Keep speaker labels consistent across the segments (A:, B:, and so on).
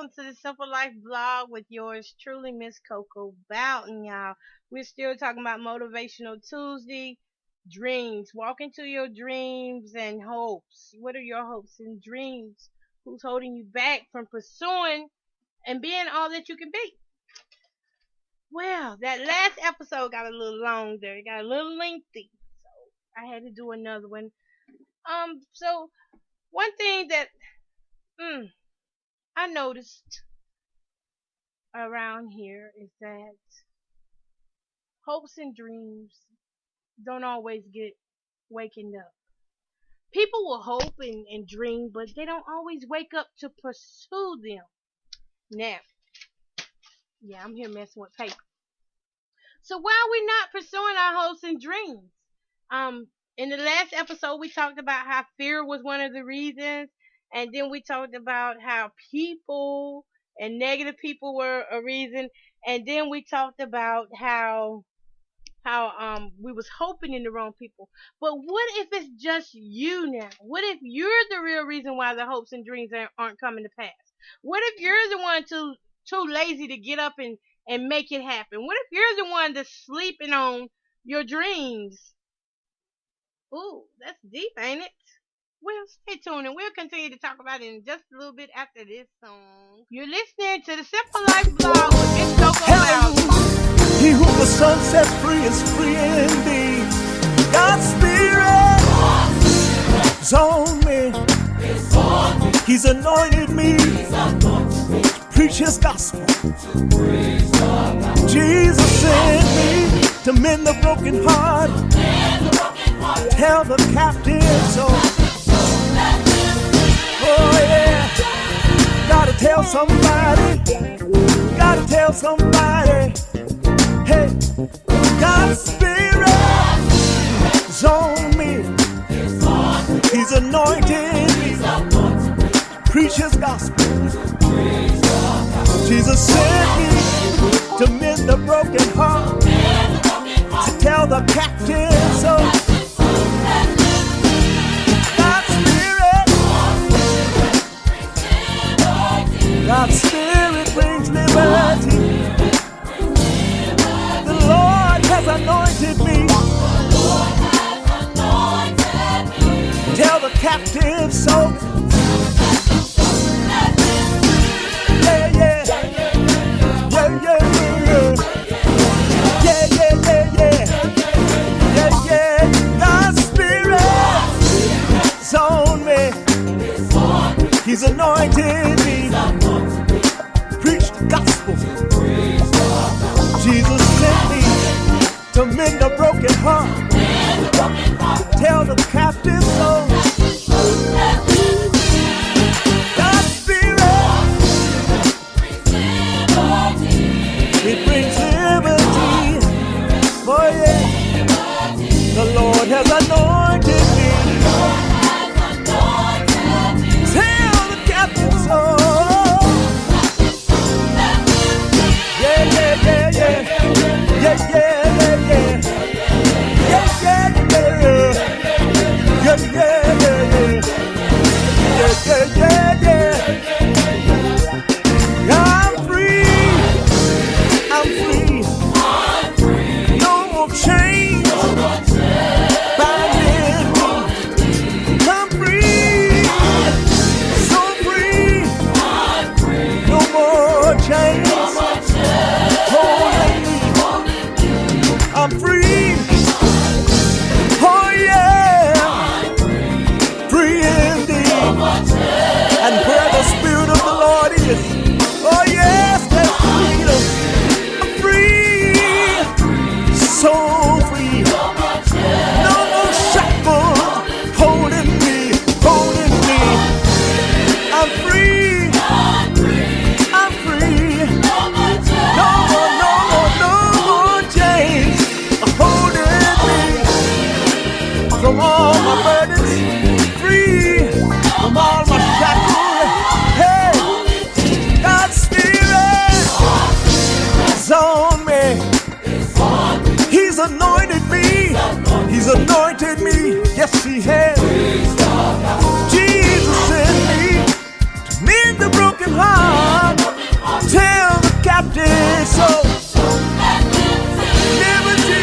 A: welcome to the Simple Life blog with yours truly, Miss Coco Boughton, y'all. We're still talking about Motivational Tuesday, dreams. Walk into your dreams and hopes. What are your hopes and dreams? Who's holding you back from pursuing and being all that you can be? Well, that last episode got a little long there. It got a little lengthy. So I had to do another one. So one thing that I noticed around here is that hopes and dreams don't always get waking up. People will hope and dream, but they don't always wake up to pursue them. Now, yeah, I'm here messing with paper. So why are we not pursuing our hopes and dreams? In the last episode, we talked about how fear was one of the reasons. And then we talked about how people and negative people were a reason. And then we talked about how we was hoping in the wrong people. But what if it's just you now? What if you're the real reason why the hopes and dreams aren't coming to pass? What if you're the one too lazy to get up and make it happen? What if you're the one that's sleeping on your dreams? Ooh, that's deep, ain't it? Well, stay tuned and we'll continue to talk about it in just a little bit after this song. You're listening to the Simple Life blog with Miss Coco Boughton.
B: He who the sun set free is free indeed. God's Spirit is on me. He's anointed me to preach His gospel. Jesus sent me to mend the broken heart, tell the captive so. Oh yeah, gotta tell somebody, gotta tell somebody. Hey, God's Spirit is on me. He's anointed me to preach His gospel. Jesus sent me to mend the broken heart, to tell the captive so. God's Spirit brings liberty. The Lord has anointed me. Tell the captive so. Yeah, yeah. Yeah, yeah, yeah. Yeah, yeah, yeah, yeah. Yeah, yeah. God's Spirit is on me. He's anointed me. Preach the gospel. Jesus sent me to mend a broken heart, tell the captive soul. God's Spirit, it brings liberty. Oh yeah, the Lord has anointed me. Tell the captive soul. Yeah, yeah, yeah, yeah. Yeah, yeah, yeah, yeah. Yeah, yeah, yeah, yeah. Yeah, yeah, yeah, yeah. Yeah, yeah, yeah, yeah. I'm free. I'm free. No more chains binding me. I'm free. So free. No more chains. I'm free. Oh yeah. Free indeed. And where the Spirit of the Lord is, oh yes, there's freedom. I'm free. So free. No more shackles holding me, holding me. I'm free. I'm free. No more, no more, no more chains holding me. From all my burdens, free from all my shackles. Hey, God's Spirit is on me. He's anointed me. He's anointed me. Yes, He has. Jesus sent me to mend the broken heart. did so. Liberty,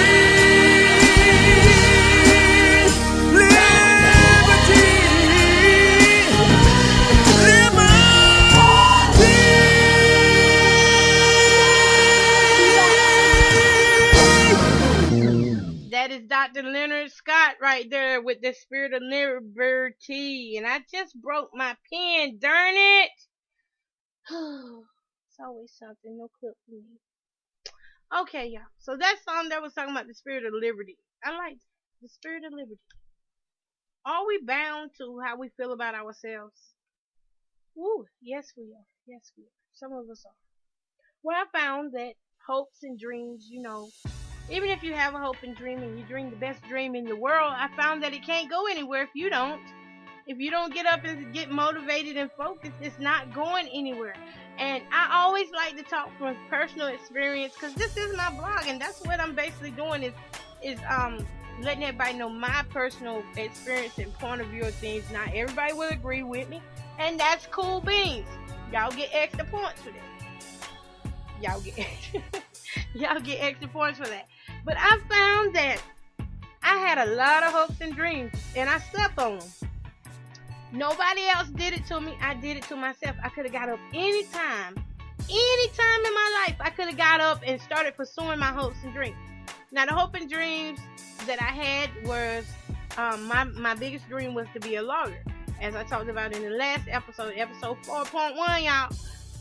B: liberty, liberty.
A: That is Dr. Leonard Scott right there with the spirit of liberty. And I just broke my pen, darn it. It's always something, no clip for me. Okay, y'all. So that song that was talking about the spirit of liberty. I like the spirit of liberty. Are we bound to how we feel about ourselves? Woo, yes we are. Yes we are. Some of us are. Well, I found that hopes and dreams, even if you have a hope and dream and you dream the best dream in the world, I found that it can't go anywhere if you don't. If you don't get up and get motivated and focused, it's not going anywhere. And I always like to talk from personal experience because this is my blog, and that's what I'm basically doing is letting everybody know my personal experience and point of view of things. Not everybody will agree with me, and that's cool beans. Y'all get extra points for that. Y'all get extra points for that. But I found that I had a lot of hopes and dreams, and I slept on them. Nobody else did it to me. I did it to myself. I could have got up anytime in my life. I could have got up and started pursuing my hopes and dreams. Now, the hope and dreams that I had was my biggest dream was to be a lawyer. As I talked about in the last episode 4.1, y'all.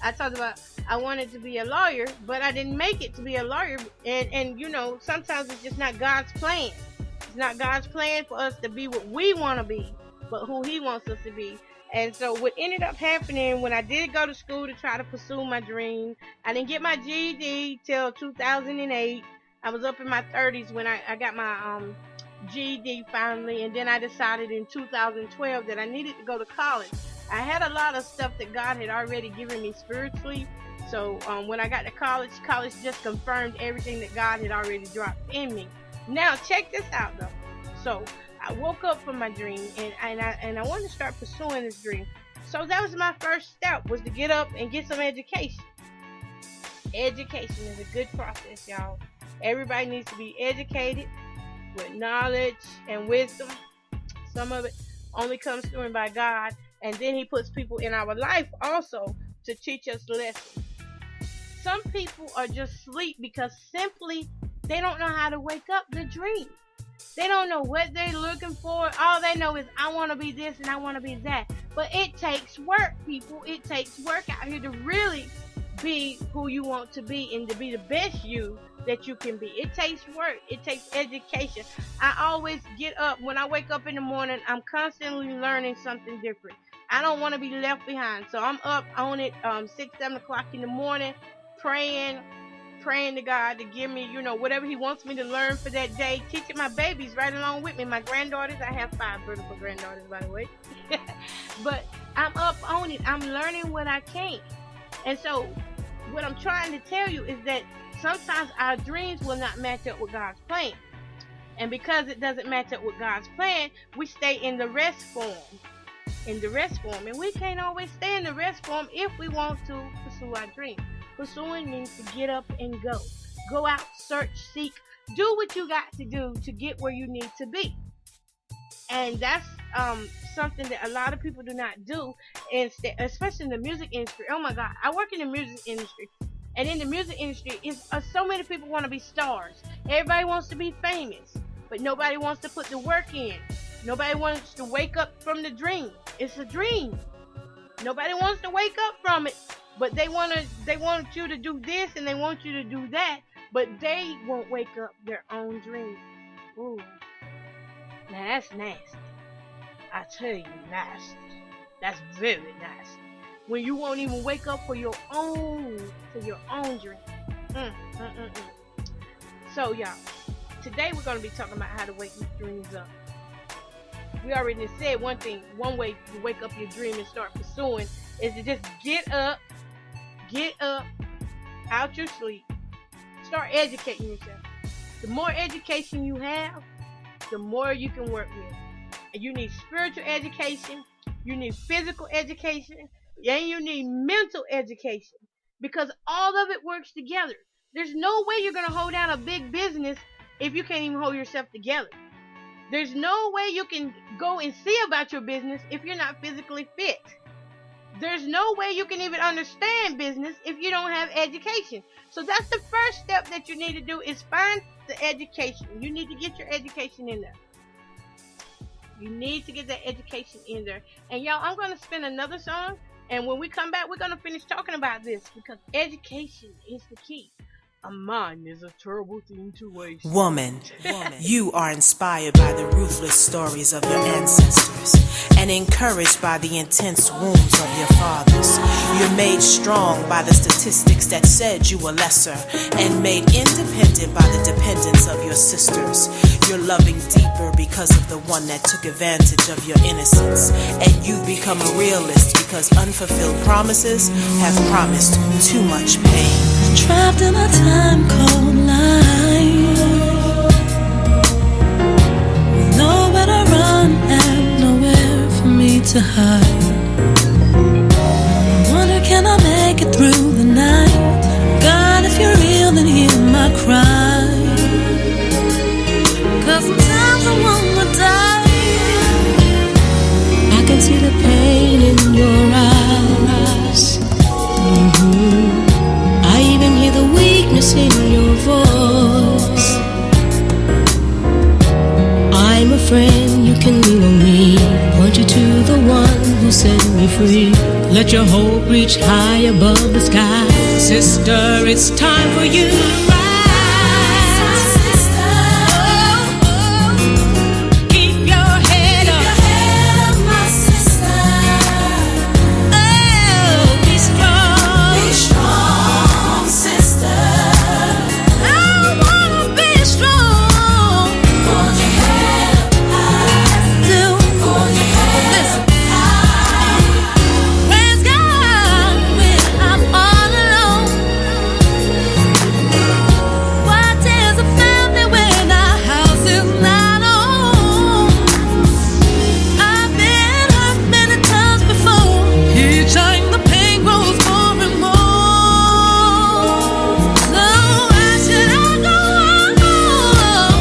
A: I talked about I wanted to be a lawyer, but I didn't make it to be a lawyer. And sometimes it's just not God's plan. It's not God's plan for us to be what we want to be, but who He wants us to be. And so what ended up happening when I did go to school to try to pursue my dream, I didn't get my GED till 2008. I was up in my 30s when I got my GED finally, and then I decided in 2012 that I needed to go to college. I had a lot of stuff that God had already given me spiritually. So when I got to college just confirmed everything that God had already dropped in me. Now check this out though. So I woke up from my dream and I wanted to start pursuing this dream. So that was my first step, was to get up and get some education. Education is a good process, y'all. Everybody needs to be educated with knowledge and wisdom. Some of it only comes through and by God. And then He puts people in our life also to teach us lessons. Some people are just asleep because simply they don't know how to wake up the dream. They don't know what they're looking for. All they know is, I want to be this and I want to be that. But it takes work, people. It takes work out here to really be who you want to be and to be the best you that you can be. It takes work. It takes education. I always get up. When I wake up in the morning, I'm constantly learning something different. I don't want to be left behind. So I'm up on it 6, 7 o'clock in the morning, praying to God to give me, whatever He wants me to learn for that day. Teaching my babies right along with me. My granddaughters, I have 5 beautiful granddaughters, by the way. But I'm up on it. I'm learning what I can. And so what I'm trying to tell you is that sometimes our dreams will not match up with God's plan. And because it doesn't match up with God's plan, we stay in the rest form. And we can't always stay in the rest form if we want to pursue our dream. Pursuing means to get up and go. Go out, search, seek, do what you got to do to get where you need to be. And that's something that a lot of people do not do, especially in the music industry. Oh my God, I work in the music industry. And in the music industry, so many people want to be stars. Everybody wants to be famous, but nobody wants to put the work in. Nobody wants to wake up from the dream. It's a dream. Nobody wants to wake up from it, but they want you to do this and they want you to do that, but they won't wake up their own dream. Ooh, now that's nasty. I tell you, nasty. That's very nasty. When you won't even wake up for your own dream. So y'all, today we're going to be talking about how to wake these dreams up. We already said one way to wake up your dream and start pursuing is to just get up out your sleep, start educating yourself. The more education you have, the more you can work with. And you need spiritual education, you need physical education, and you need mental education. because all of it works together. There's no way you're going to hold down a big business if you can't even hold yourself together. There's no way you can go and see about your business if you're not physically fit. There's no way you can even understand business if you don't have education. So that's the first step that you need to do, is find the education. You need to get your education in there. You need to get that education in there. And y'all, I'm going to spin another song. And when we come back, we're going to finish talking about this, because education is the key. A mind is a terrible thing to waste.
C: Woman, you are inspired by the ruthless stories of your ancestors and encouraged by the intense wounds of your fathers. You're made strong by the statistics that said you were lesser, and made independent by the dependence of your sisters. You're loving deeper because of the one that took advantage of your innocence. And you've become a realist because unfulfilled promises have promised too much pain.
D: Trapped in a time called life, with nowhere to run and nowhere for me to hide. I wonder, can I make it through the night? God, if you're real, then hear my cry. 'Cause sometimes I wanna die. I can see the pain in your eyes. I even hear the weakness in your voice. I'm a friend, you can lean on me. Point you to the one who set me free. Let your hope reach high above the sky. Sister, it's time for you to rise. Keep your head up, my sister. Oh, be strong. Be strong, sister. I wanna be strong. Hold your head up high. Hold your head up high. Praise God when I'm all alone. Why tears a family when our house is not home? I've been hurt many times before. Each time the pain grows more and more. So why should I go on?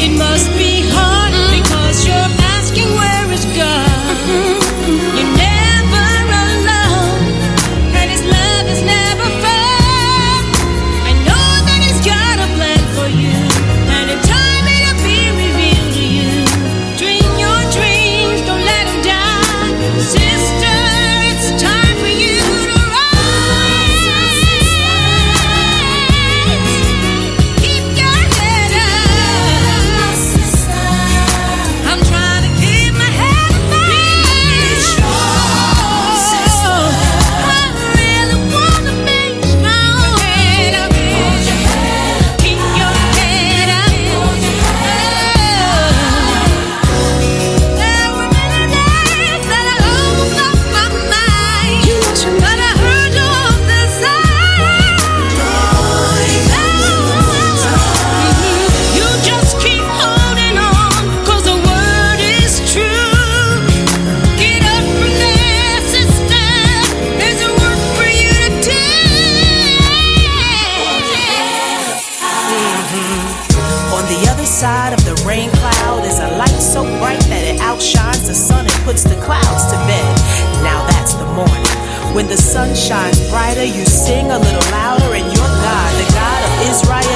D: It must be hard because you're asking where is God. You're never alone, and His love is never far. I know that He's got a plan for you, and in time it'll be revealed to you. Dream your dreams, don't let them die. Sister, it's time for you to rise. Keep your head up, sister. I'm trying to keep my head up. Be strong, sister. I really wanna be strong. Head up, hold your head up. Keep your head up. Hold your head up. There were many days that I almost lost my mind, but I heard you on the side. You just keep holding on, 'cause the word is true. Get up from there, sister. There's a work for you to do.
C: On the other side of the rain cloud is a light so bright that it outshines the sun and puts the clouds to bed. Now that's the morning. When the sun shines brighter, you sing a little louder, and your God, the God of Israel,